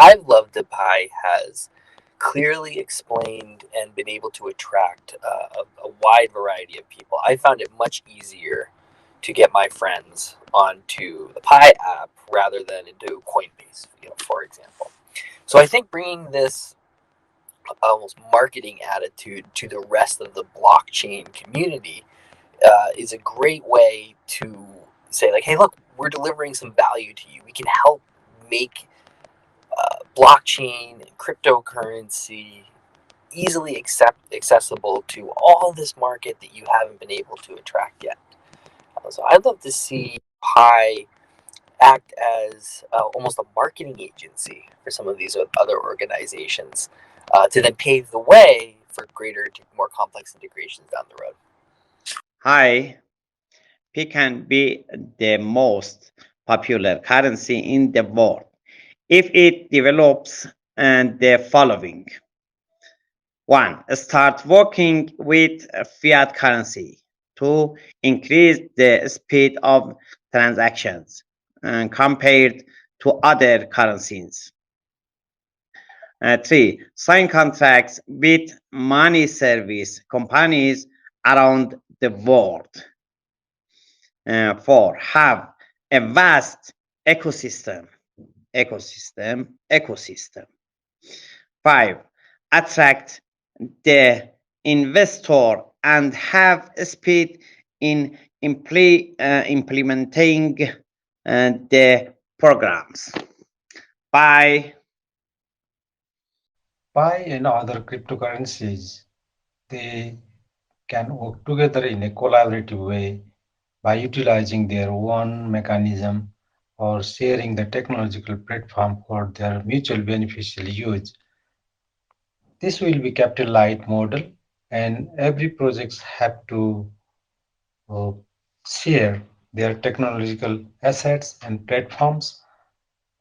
I've loved that Pi has clearly explained and been able to attract a wide variety of people. I found it much easier to get my friends onto the Pi app rather than into Coinbase, for example. So I think bringing this almost marketing attitude to the rest of the blockchain community is a great way to say, like, hey, look, we're delivering some value to you. We can help make blockchain and cryptocurrency easily accessible to all this market that you haven't been able to attract yet. So I'd love to see Pi act as almost a marketing agency for some of these other organizations to then pave the way for greater, more complex integrations down the road. Hi, Pi can be the most popular currency in the world if it develops the following. One, start working with fiat currency. Two, increase the speed of transactions compared to other currencies. Three, sign contracts with money service companies around the world. Four, have a vast ecosystem. Ecosystem. Five, attract the investor and have speed in implementing the programs. Bye. Pi and other cryptocurrencies, they can work together in a collaborative way by utilizing their own mechanism or sharing the technological platform for their mutual beneficial use. This will be capital light model, and every projects have to uh, share their technological assets and platforms,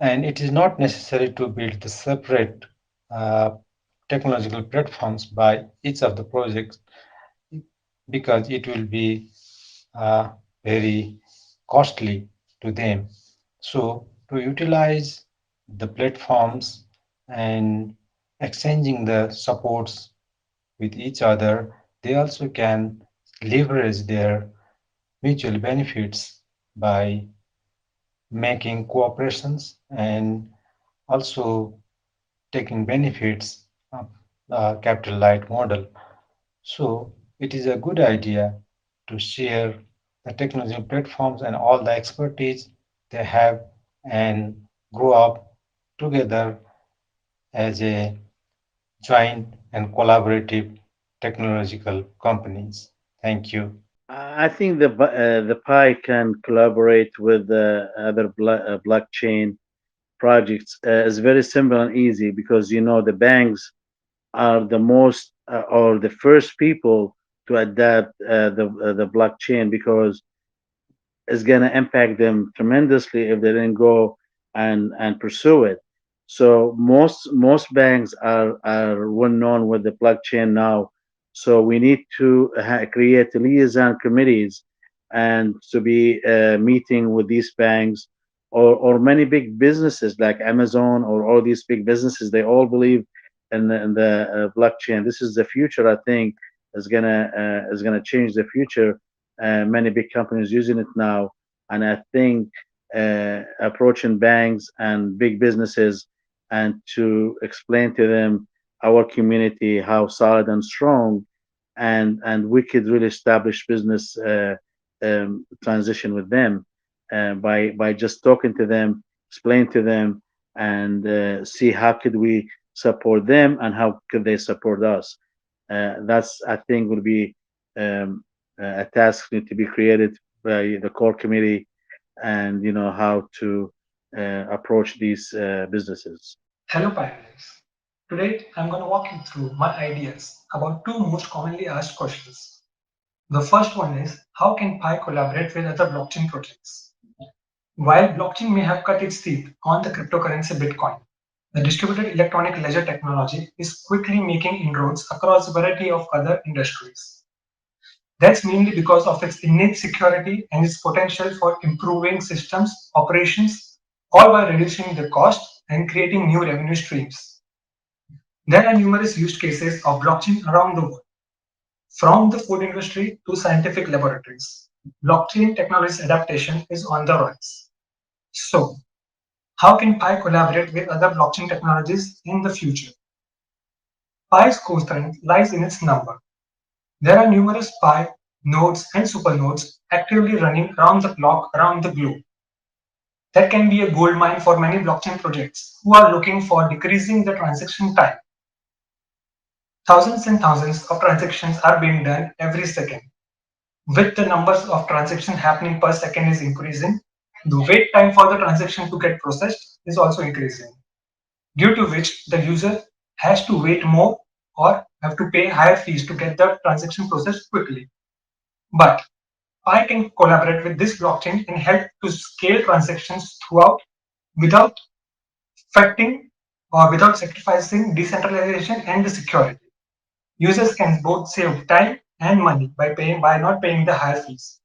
and it is not necessary to build the separate uh, technological platforms by each of the projects because it will be uh, very costly to them. So to utilize the platforms and exchanging the supports with each other, they also can leverage their mutual benefits by making cooperations and also taking benefits of capital light model. So it is a good idea to share the technology platforms and all the expertise they have and grow up together as a joint and collaborative technological companies. Thank you. I think the Pi can collaborate with other blockchain projects. It's very simple and easy because the banks are the most or the first people to adapt the blockchain because it's going to impact them tremendously if they didn't go and pursue it. So most banks are well known with the blockchain now. So we need to create liaison committees and to be meeting with these banks or many big businesses like Amazon or all these big businesses. They all believe in the blockchain. This is the future. I think is gonna change the future. Many big companies using it now, and I think approaching banks and big businesses and to explain to them our community how solid and strong and we could really establish business transition with them by just talking to them, explain to them, and see how could we support them and how could they support us. That's I think would be a task need to be created by the core committee, and how to approach these businesses. Hello pioneers. Today I'm going to walk you through my ideas about two most commonly asked questions. The first one is how can Pi collaborate with other blockchain projects? While blockchain may have cut its teeth on the cryptocurrency Bitcoin, the distributed electronic ledger technology is quickly making inroads across a variety of other industries. That's mainly because of its innate security and its potential for improving systems, operations, all while reducing the cost and creating new revenue streams. There are numerous use cases of blockchain around the world, from the food industry to scientific laboratories. Blockchain technology's adaptation is on the rise. So, how can Pi collaborate with other blockchain technologies in the future? Pi's core strength lies in its number. There are numerous Pi nodes and supernodes actively running around the clock around the globe. That can be a goldmine for many blockchain projects who are looking for decreasing the transaction time. Thousands and thousands of transactions are being done every second. With the numbers of transactions happening per second is increasing, the wait time for the transaction to get processed is also increasing, due to which the user has to wait more or have to pay higher fees to get the transaction processed quickly. But Pi can collaborate with this blockchain and help to scale transactions throughout without affecting or without sacrificing decentralization and the security. Users can both save time and money by not paying the higher fees.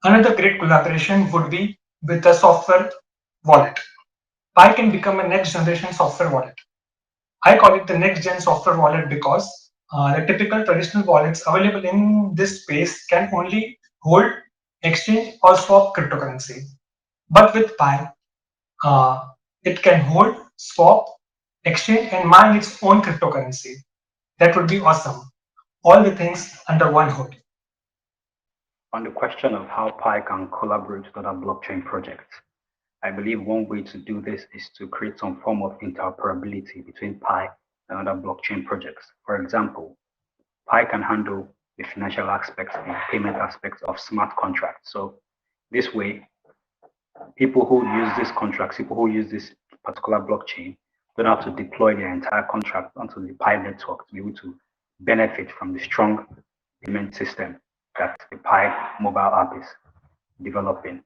Another great collaboration would be with a software wallet. Pi can become a next generation software wallet. I call it the next gen software wallet because the typical traditional wallets available in this space can only hold, exchange, or swap cryptocurrency. But with Pi, it can hold, swap, exchange, and mine its own cryptocurrency. That would be awesome. All the things under one hood. On the question of how Pi can collaborate with other blockchain projects, I believe one way to do this is to create some form of interoperability between Pi and other blockchain projects. For example, Pi can handle the financial aspects and payment aspects of smart contracts. So this way, people who use these contracts, people who use this particular blockchain, don't have to deploy their entire contract onto the Pi network to be able to benefit from the strong payment system that the Pi mobile app is developing.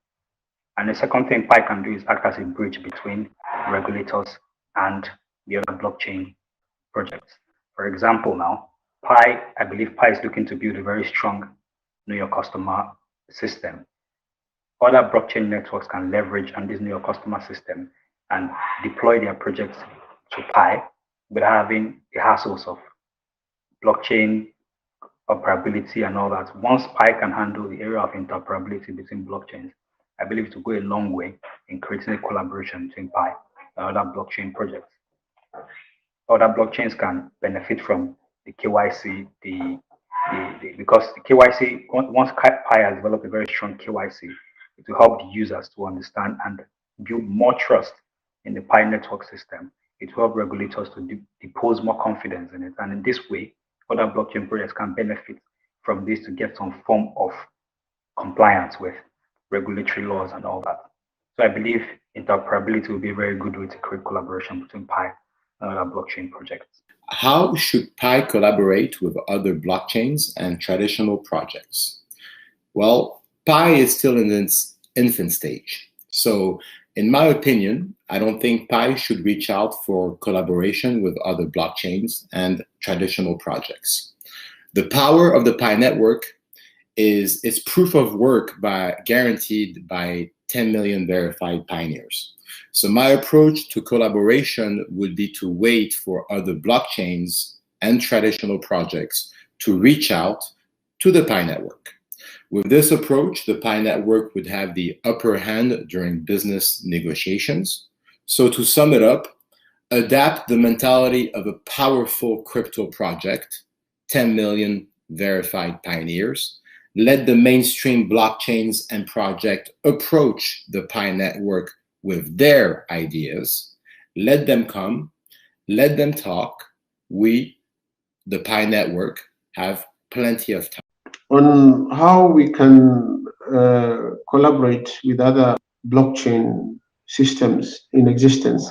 And the second thing Pi can do is act as a bridge between regulators and the other blockchain projects. For example, now, I believe Pi is looking to build a very strong know your customer system. Other blockchain networks can leverage on this know your customer system and deploy their projects to Pi without having the hassles of blockchain operability and all that. Once Pi can handle the area of interoperability between blockchains, I believe it will go a long way in creating a collaboration between Pi and other blockchain projects. Other blockchains can benefit from the KYC, because the KYC, once Pi has developed a very strong KYC, it will help the users to understand and build more trust in the Pi network system. It will help regulators to depose more confidence in it. And in this way, other blockchain projects can benefit from this to get some form of compliance with regulatory laws and all that. So I believe interoperability will be a very good way to create collaboration between Pi and other blockchain projects. How should Pi collaborate with other blockchains and traditional projects? Well, Pi is still in its infant stage. So in my opinion, I don't think Pi should reach out for collaboration with other blockchains and traditional projects. The power of the Pi network is its proof of work guaranteed by 10 million verified pioneers. So my approach to collaboration would be to wait for other blockchains and traditional projects to reach out to the Pi network. With this approach, the Pi network would have the upper hand during business negotiations. So to sum it up, adapt the mentality of a powerful crypto project, 10 million verified pioneers. Let the mainstream blockchains and projects approach the Pi network with their ideas. Let them come, let them talk. We, the Pi network, have plenty of time. On how we can collaborate with other blockchain systems in existence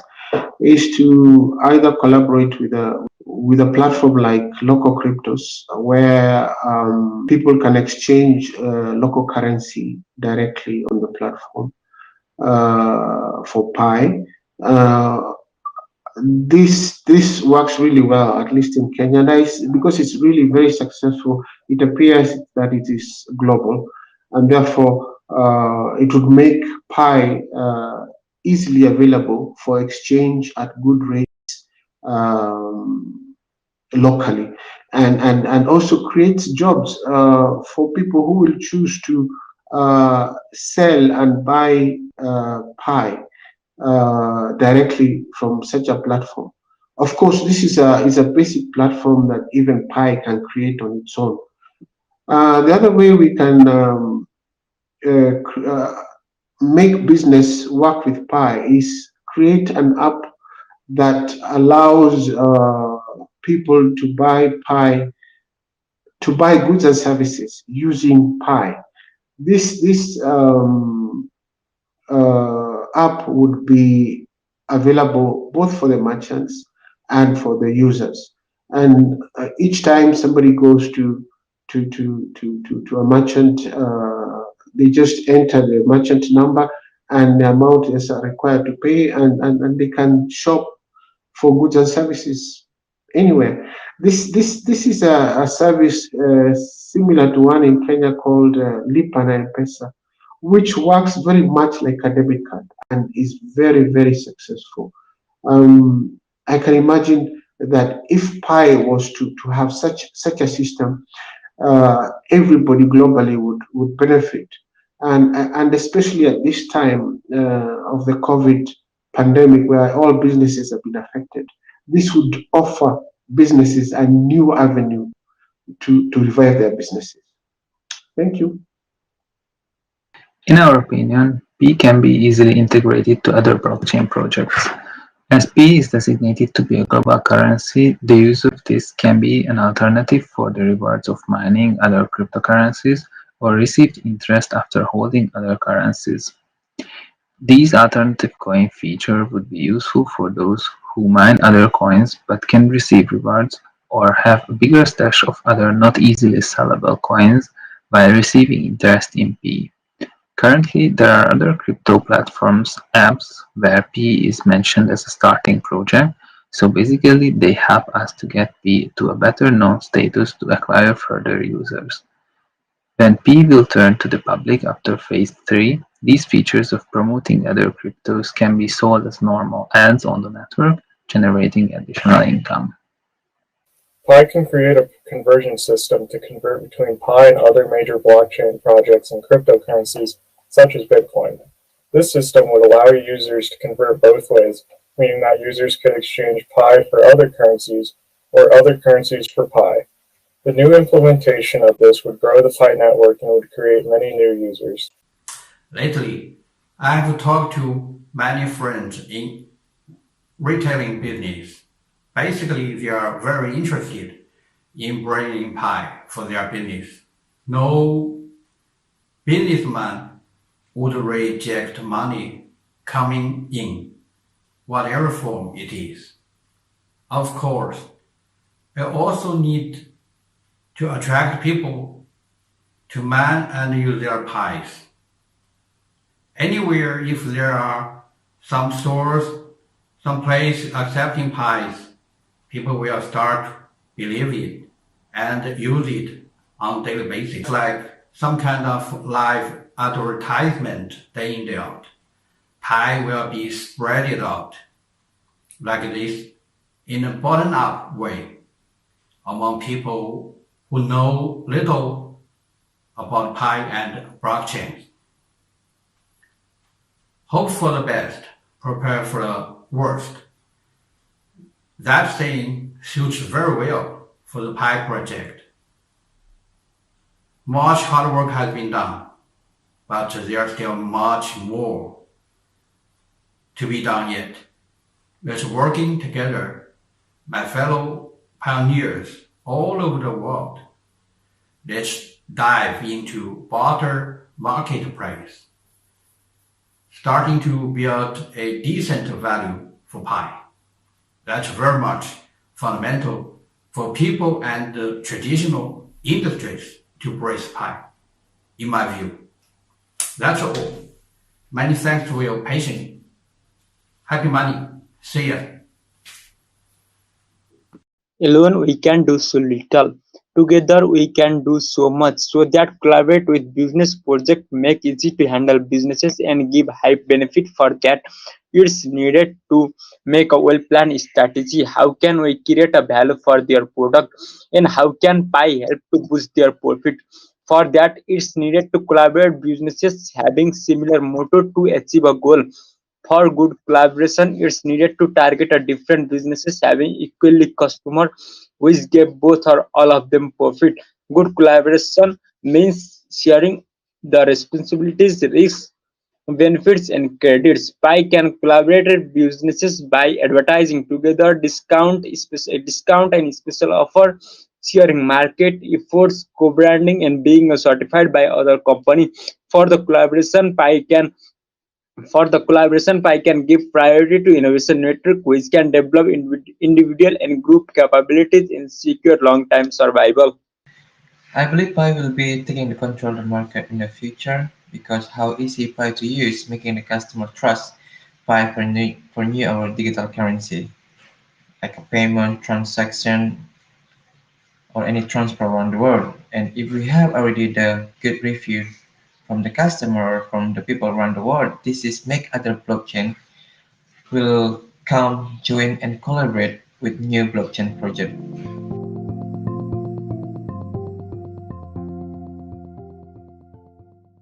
is to either collaborate with a platform like local cryptos, where people can exchange local currency directly on the platform for Pi. This works really well, at least in Kenya, and because it's really very successful. It appears that it is global, and therefore it would make Pi easily available for exchange at good rates um, locally, and also creates jobs for people who will choose to sell and buy Pi directly from such a platform. Of course, this is a basic platform that even Pi can create on its own. The other way we can make business work with Pi is create an app that allows people to buy Pi, to buy goods and services using Pi. This app would be available both for the merchants and for the users. And each time somebody goes to a merchant, they just enter the merchant number and the amount is required to pay, and they can shop for goods and services anywhere. This is a service similar to one in Kenya called Lipa na M-Pesa, which works very much like a debit card and is very successful. I can imagine that if Pi was to have such a system, everybody globally would benefit, and especially at this time of the COVID pandemic, where all businesses have been affected, this would offer businesses a new avenue to revive their businesses. Thank you. In our opinion, Pi can be easily integrated to other blockchain projects. As Pi is designated to be a global currency, the use of this can be an alternative for the rewards of mining other cryptocurrencies or received interest after holding other currencies. These alternative coin feature would be useful for those who mine other coins but can receive rewards or have a bigger stash of other not easily sellable coins by receiving interest in Pi. Currently, there are other crypto platforms, apps, where Pi is mentioned as a starting project, so basically they help us to get Pi to a better known status to acquire further users. When Pi will turn to the public after phase 3, these features of promoting other cryptos can be sold as normal ads on the network, generating additional income. Pi can create a conversion system to convert between Pi and other major blockchain projects and cryptocurrencies, such as Bitcoin. This system would allow users to convert both ways, meaning that users could exchange Pi for other currencies or other currencies for Pi. The new implementation of this would grow the Pi network and would create many new users. Lately, I have talked to many friends in retailing business. Basically, they are very interested in bringing Pi for their business. No businessman would reject money coming in, whatever form it is. Of course, we also need to attract people to man and use their Pis. Anywhere, if there are some stores, some place accepting Pis, people will start believe it and use it on a daily basis. It's like some kind of live advertisement day in, day out. Pi will be spread it out like this in a bottom-up way among people who know little about Pi and blockchains. Hope for the best, prepare for the worst. That saying suits very well for the Pi project. Much hard work has been done, but there's still much more to be done yet. Let's working together, my fellow pioneers all over the world. Let's dive into barter marketplace, starting to build a decent value for Pi. That's very much fundamental for people and the traditional industries to embrace Pi, in my view. That's all. Many thanks for your patience. Happy money. See ya. Alone we can do so little. together we can do so much. So that collaborate with business project make easy to handle businesses and give high benefit. For that it's needed to make a well planned strategy. How can we create a value for their product, and how can Pi help to boost their profit? For that it's needed to collaborate businesses having similar motto to achieve a goal. For good collaboration it's needed to target a different businesses having equally customer, which give both or all of them profit. Good collaboration means sharing the responsibilities, risks, benefits and credits. Pi can collaborate with businesses by advertising together, discount and special offer, sharing market efforts, co-branding and being certified by other company. For the collaboration, Pi can give priority to innovation network, which can develop individual and group capabilities and secure long-term survival. I believe Pi will be taking the control of the market in the future because how easy Pi to use, making the customer trust Pi for new or digital currency, like a payment, transaction, or any transfer around the world. And if we have already the good review from the customer or from the people around the world, this is make other blockchain will come, join, and collaborate with new blockchain project.